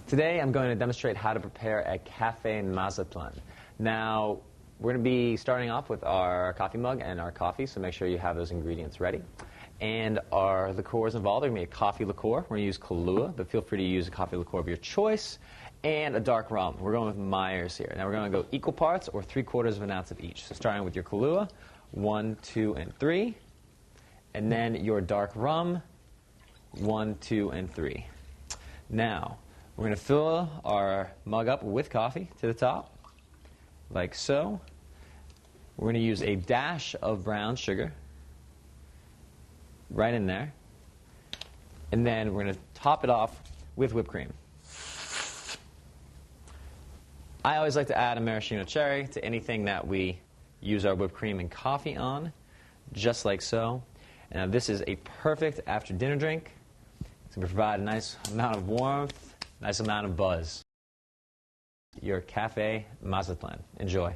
Today I'm going to demonstrate how to prepare a Cafe Mazatlan. Now, we're going to be starting off with our coffee mug and our coffee, so make sure you have those ingredients ready. And our liqueurs involved are going to be a coffee liqueur. We're going to use Kahlua, but feel free to use a coffee liqueur of your choice. And a dark rum. We're going with Myers here. Now we're going to go equal parts or 3/4 of an ounce of each. So starting with your Kahlua, 1, 2, and 3. And then your dark rum, 1, 2, and 3. Now, we're going to fill our mug up with coffee to the top, like so. We're going to use a dash of brown sugar right in there. And then we're going to top it off with whipped cream. I always like to add a maraschino cherry to anything that we use our whipped cream and coffee on, just like so. Now this is a perfect after dinner drink. It's going to provide a nice amount of warmth, nice amount of buzz. Your Cafe Mazatlan. Enjoy.